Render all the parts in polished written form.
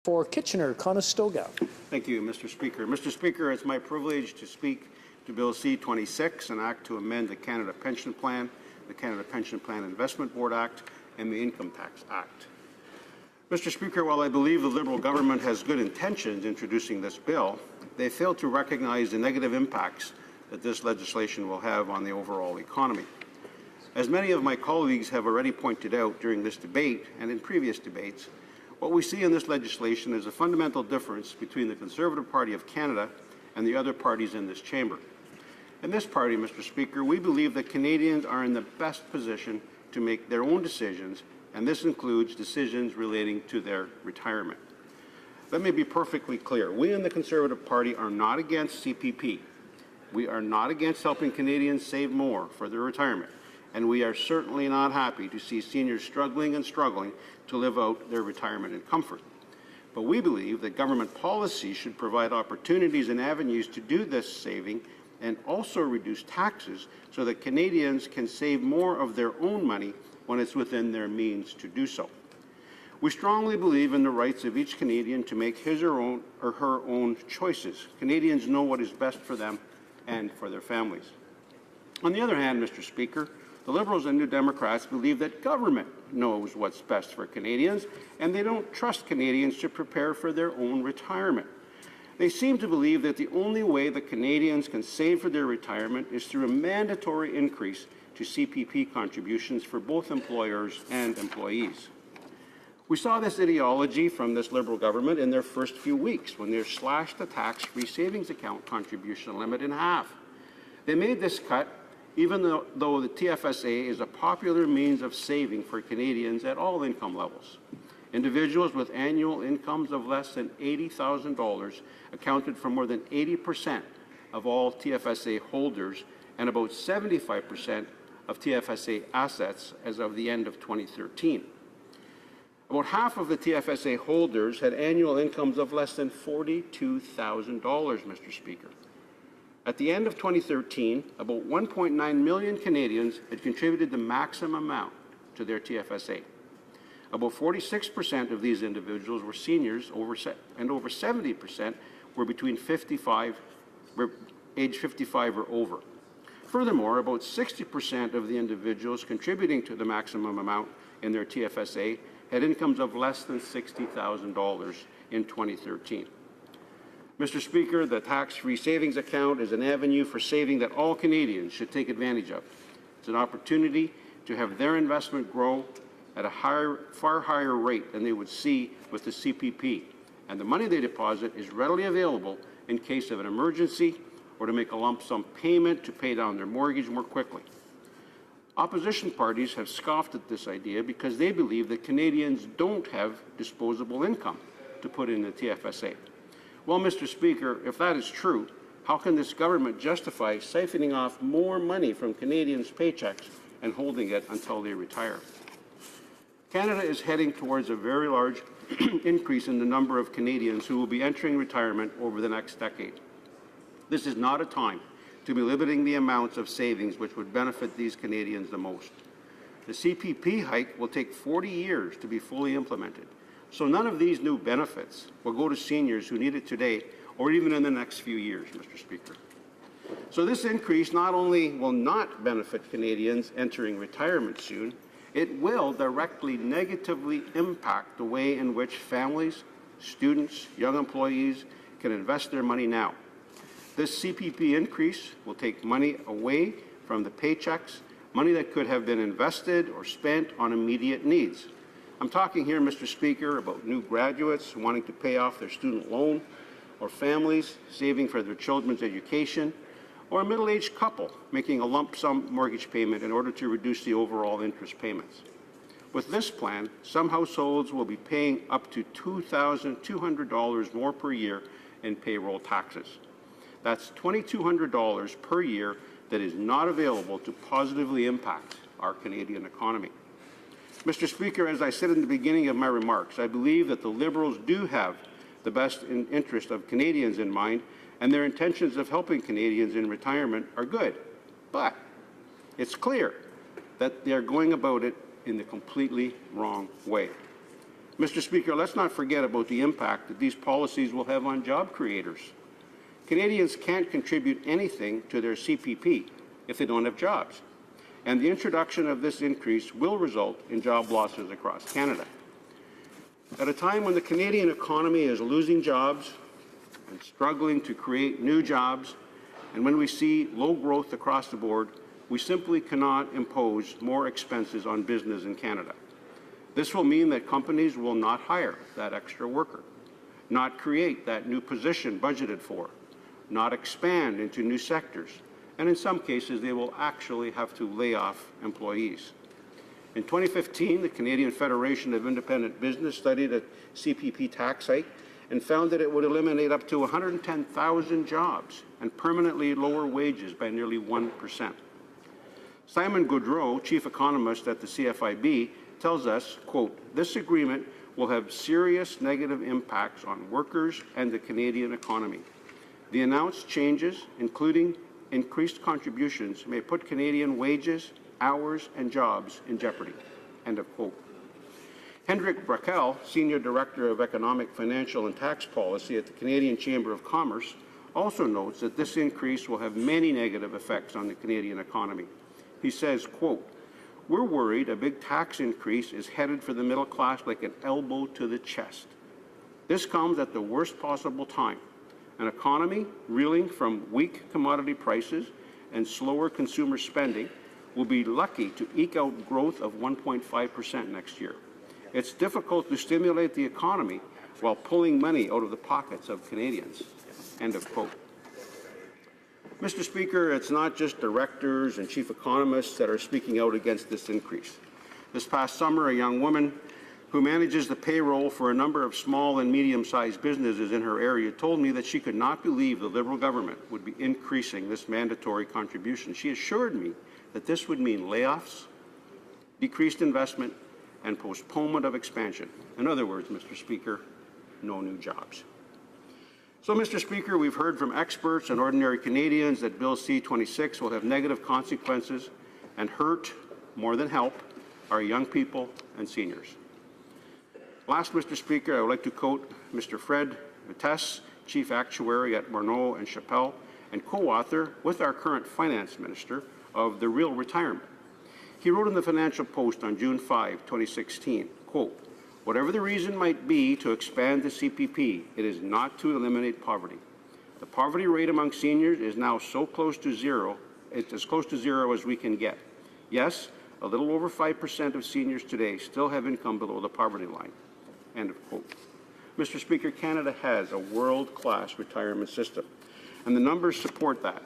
For Kitchener-Conestoga. Thank you, Mr. Speaker. Mr. Speaker, it's my privilege to speak to Bill C-26, an act to amend the Canada Pension Plan, the Canada Pension Plan Investment Board Act, and the Income Tax Act. Mr. Speaker, while I believe the Liberal government has good intentions introducing this bill, they fail to recognize the negative impacts that this legislation will have on the overall economy. As many of my colleagues have already pointed out during this debate and in previous debates, what we see in this legislation is a fundamental difference between the Conservative Party of Canada and the other parties in this chamber. In this party, Mr. Speaker, we believe that Canadians are in the best position to make their own decisions, and this includes decisions relating to their retirement. Let me be perfectly clear. We in the Conservative Party are not against CPP. We are not against helping Canadians save more for their retirement, and we are certainly not happy to see seniors struggling to live out their retirement in comfort. But we believe that government policy should provide opportunities and avenues to do this saving and also reduce taxes so that Canadians can save more of their own money when it's within their means to do so. We strongly believe in the rights of each Canadian to make his or her own choices. Canadians know what is best for them and for their families. On the other hand, Mr. Speaker, the Liberals and New Democrats believe that government knows what's best for Canadians, and they don't trust Canadians to prepare for their own retirement. They seem to believe that the only way that Canadians can save for their retirement is through a mandatory increase to CPP contributions for both employers and employees. We saw this ideology from this Liberal government in their first few weeks when they slashed the tax-free savings account contribution limit in half. They made this cut even though the TFSA is a popular means of saving for Canadians at all income levels. Individuals with annual incomes of less than $80,000 accounted for more than 80% of all TFSA holders and about 75% of TFSA assets as of the end of 2013. About half of the TFSA holders had annual incomes of less than $42,000, Mr. Speaker. At the end of 2013, about 1.9 million Canadians had contributed the maximum amount to their TFSA. About 46% of these individuals were seniors, and over 70% were between age 55 or over. Furthermore, about 60% of the individuals contributing to the maximum amount in their TFSA had incomes of less than $60,000 in 2013. Mr. Speaker, the tax-free savings account is an avenue for saving that all Canadians should take advantage of. It's an opportunity to have their investment grow at a far higher rate than they would see with the CPP, and the money they deposit is readily available in case of an emergency or to make a lump sum payment to pay down their mortgage more quickly. Opposition parties have scoffed at this idea because they believe that Canadians don't have disposable income to put in the TFSA. Well, Mr. Speaker, if that is true, how can this government justify siphoning off more money from Canadians' paychecks and holding it until they retire? Canada is heading towards a very large increase in the number of Canadians who will be entering retirement over the next decade. This is not a time to be limiting the amounts of savings which would benefit these Canadians the most. The CPP hike will take 40 years to be fully implemented. So none of these new benefits will go to seniors who need it today or even in the next few years, Mr. Speaker. So this increase not only will not benefit Canadians entering retirement soon, it will directly negatively impact the way in which families, students, young employees can invest their money now. This CPP increase will take money away from the paychecks, money that could have been invested or spent on immediate needs. I'm talking here, Mr. Speaker, about new graduates wanting to pay off their student loan, or families saving for their children's education, or a middle-aged couple making a lump sum mortgage payment in order to reduce the overall interest payments. With this plan, some households will be paying up to $2,200 more per year in payroll taxes. That's $2,200 per year that is not available to positively impact our Canadian economy. Mr. Speaker, as I said in the beginning of my remarks, I believe that the Liberals do have the best interest of Canadians in mind, and their intentions of helping Canadians in retirement are good. But it's clear that they are going about it in the completely wrong way. Mr. Speaker, let's not forget about the impact that these policies will have on job creators. Canadians can't contribute anything to their CPP if they don't have jobs, and the introduction of this increase will result in job losses across Canada. At a time when the Canadian economy is losing jobs and struggling to create new jobs, and when we see low growth across the board, we simply cannot impose more expenses on business in Canada. This will mean that companies will not hire that extra worker, not create that new position budgeted for, not expand into new sectors, and in some cases they will actually have to lay off employees. In 2015, the Canadian Federation of Independent Business studied a CPP tax hike and found that it would eliminate up to 110,000 jobs and permanently lower wages by nearly 1%. Simon Gaudreau, chief economist at the CFIB, tells us, quote, "This agreement will have serious negative impacts on workers and the Canadian economy. The announced changes, including increased contributions, may put Canadian wages, hours, and jobs in jeopardy," end of quote. Hendrik Brakel, Senior Director of Economic, Financial and Tax Policy at the Canadian Chamber of Commerce, also notes that this increase will have many negative effects on the Canadian economy. He says, quote, "We're worried a big tax increase is headed for the middle class like an elbow to the chest. This comes at the worst possible time. An economy reeling from weak commodity prices and slower consumer spending will be lucky to eke out growth of 1.5% next year. It's difficult to stimulate the economy while pulling money out of the pockets of Canadians," end of quote. Mr. Speaker, it's not just directors and chief economists that are speaking out against this increase. This past summer, a young woman who manages the payroll for a number of small and medium-sized businesses in her area told me that she could not believe the Liberal government would be increasing this mandatory contribution. She assured me that this would mean layoffs, decreased investment, and postponement of expansion. In other words, Mr. Speaker, no new jobs. So, Mr. Speaker, we've heard from experts and ordinary Canadians that Bill C-26 will have negative consequences and hurt, more than help, our young people and seniors. Last, Mr. Speaker, I would like to quote Mr. Fred Vitesse, Chief Actuary at Morneau and Chappell, and co-author with our current Finance Minister of The Real Retirement. He wrote in the Financial Post on June 5, 2016, quote, "Whatever the reason might be to expand the CPP, it is not to eliminate poverty. The poverty rate among seniors is now so close to zero, it's as close to zero as we can get. Yes, a little over 5% of seniors today still have income below the poverty line," end of quote. Mr. Speaker, Canada has a world-class retirement system, and the numbers support that.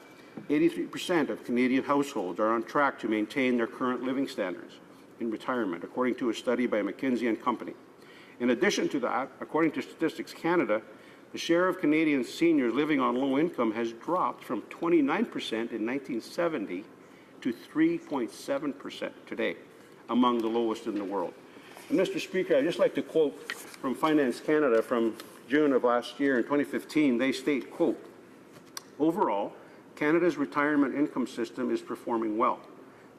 83% of Canadian households are on track to maintain their current living standards in retirement, according to a study by McKinsey & Company. In addition to that, according to Statistics Canada, the share of Canadian seniors living on low income has dropped from 29% in 1970 to 3.7% today, among the lowest in the world. And Mr. Speaker, I'd just like to quote from Finance Canada from June of last year in 2015. They state, quote, "Overall, Canada's retirement income system is performing well.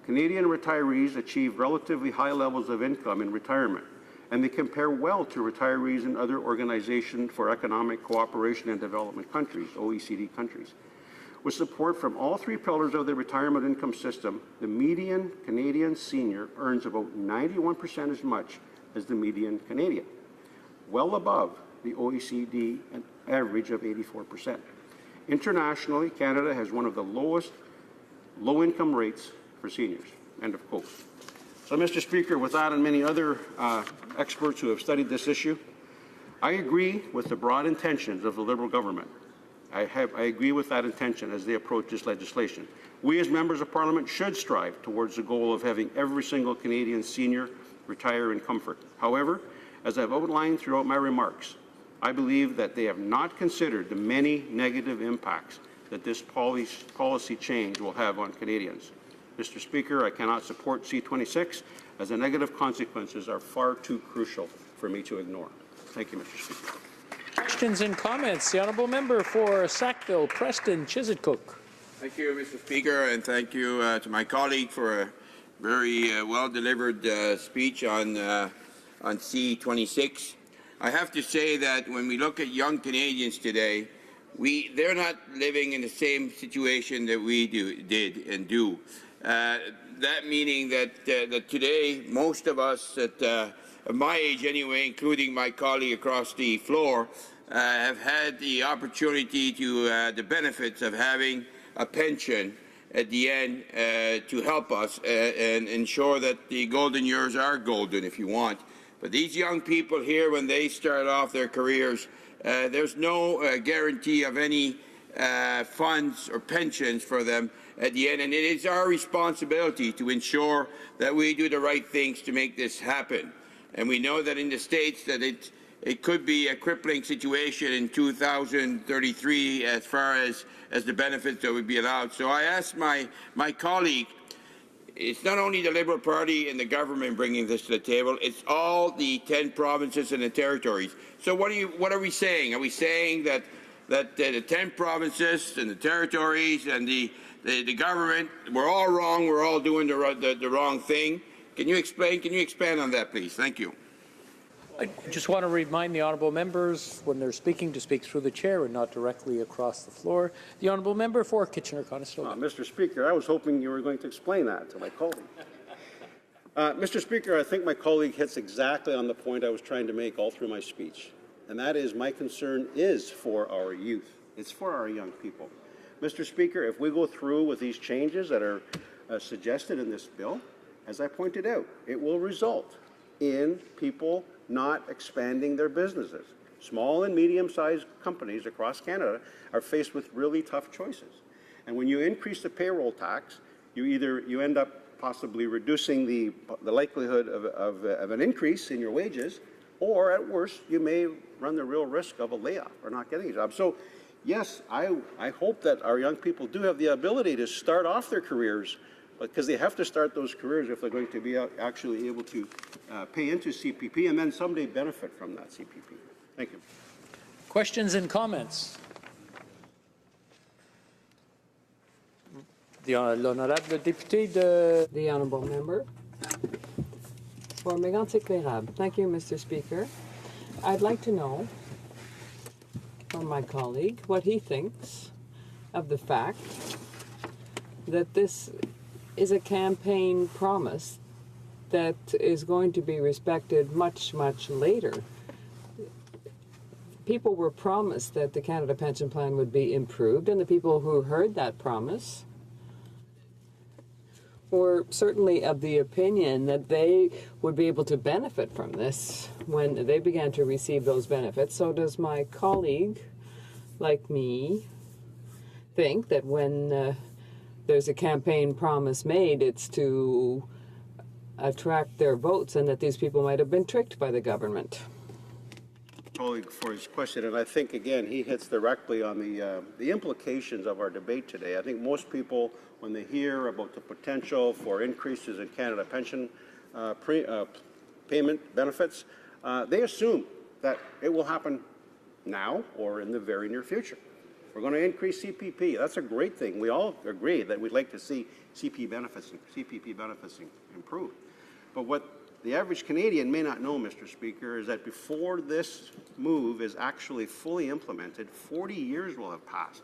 Canadian retirees achieve relatively high levels of income in retirement, and they compare well to retirees in other Organization for Economic Cooperation and Development countries, OECD countries. With support from all three pillars of the retirement income system, the median Canadian senior earns about 91% as much as the median Canadian, well above the OECD average of 84%. Internationally, Canada has one of the lowest low-income rates for seniors," end of quote. So, Mr. Speaker, with that and many other experts who have studied this issue, I agree with the broad intentions of the Liberal government. I agree with that intention as they approach this legislation. We as members of Parliament should strive towards the goal of having every single Canadian senior retire in comfort. However, as I've outlined throughout my remarks, I believe that they have not considered the many negative impacts that this policy change will have on Canadians. Mr. Speaker, I cannot support C-26 as the negative consequences are far too crucial for me to ignore. Thank you, Mr. Speaker. Questions and comments. The honourable member for Sackville, Preston, Chiswick. Thank you, Mr. Speaker, and thank you to my colleague for a very well-delivered speech on on C26. I have to say that when we look at young Canadians today, they're not living in the same situation that we did and do. That meaning that, that today, most of us at my age anyway, including my colleague across the floor, have had the opportunity to the benefits of having a pension at the end to help us and ensure that the golden years are golden, if you want. But these young people here, when they start off their careers, there's no guarantee of any funds or pensions for them at the end, and it is our responsibility to ensure that we do the right things to make this happen. And we know that in the States that it could be a crippling situation in 2033 as far as the benefits that would be allowed. So I asked my colleague, it's not only the Liberal Party and the government bringing this to the table, it's all the 10 provinces and the territories. So what are we saying? Are we saying that the 10 provinces and the territories and the government, we're all wrong, we're all doing the wrong thing? Can you explain? Can you expand on that, please? Thank you. I just want to remind the honourable members when they're speaking to speak through the chair and not directly across the floor. The honourable member for Kitchener-Conestoga. Mr. Speaker, I was hoping you were going to explain that to my colleague. Mr. Speaker, I think my colleague hits exactly on the point I was trying to make all through my speech, and that is my concern is for our youth. It's for our young people. Mr. Speaker, if we go through with these changes that are suggested in this bill, as I pointed out, it will result in people not expanding their businesses. Small and medium-sized companies across Canada are faced with really tough choices. And when you increase the payroll tax, you end up possibly reducing the likelihood of an increase in your wages, or at worst, you may run the real risk of a layoff or not getting a job. So yes, I hope that our young people do have the ability to start off their careers, because they have to start those careers if they're going to be actually able to pay into CPP and then someday benefit from that CPP. Thank you. Questions and comments? L'honorable député de... The honourable member for Mégantic-L'Érable. Thank you, Mr. Speaker. I'd like to know from my colleague what he thinks of the fact that this is a campaign promise that is going to be respected much, much later. People were promised that the Canada Pension Plan would be improved, and the people who heard that promise were certainly of the opinion that they would be able to benefit from this when they began to receive those benefits. So does my colleague, like me, think that when there's a campaign promise made, it's to attract their votes, and that these people might have been tricked by the government? Colleague for his question, and I think again he hits directly on the implications of our debate today. I think most people, when they hear about the potential for increases in Canada pension payment benefits, they assume that it will happen now or in the very near future. We're going to increase CPP. That's a great thing. We all agree that we'd like to see CPP benefits improve. But what the average Canadian may not know, Mr. Speaker, is that before this move is actually fully implemented, 40 years will have passed.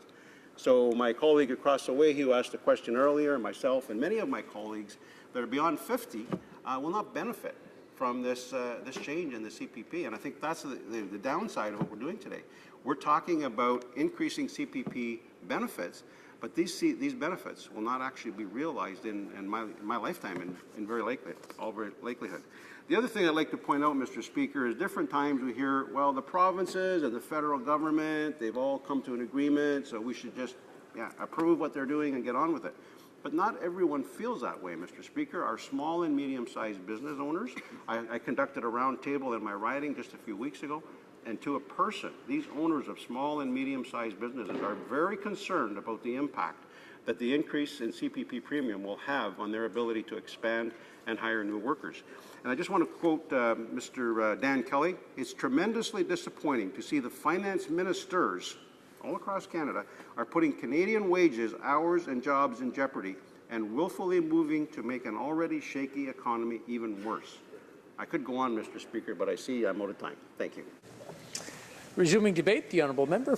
So my colleague across the way who asked a question earlier, myself and many of my colleagues that are beyond 50 will not benefit from this change in the CPP. And I think that's the downside of what we're doing today. We're talking about increasing CPP benefits, but these benefits will not actually be realized in my lifetime, in all likelihood. The other thing I'd like to point out, Mr. Speaker, is different times we hear, well, the provinces and the federal government, they've all come to an agreement, so we should just approve what they're doing and get on with it. But not everyone feels that way, Mr. Speaker. Our small and medium-sized business owners, I conducted a round table in my riding just a few weeks ago, and to a person, these owners of small and medium-sized businesses are very concerned about the impact that the increase in CPP premium will have on their ability to expand and hire new workers. And I just want to quote Mr. Dan Kelly. It's tremendously disappointing to see the finance ministers all across Canada are putting Canadian wages, hours, and jobs in jeopardy and willfully moving to make an already shaky economy even worse. I could go on, Mr. Speaker, but I see I'm out of time. Thank you. Resuming debate, the honourable member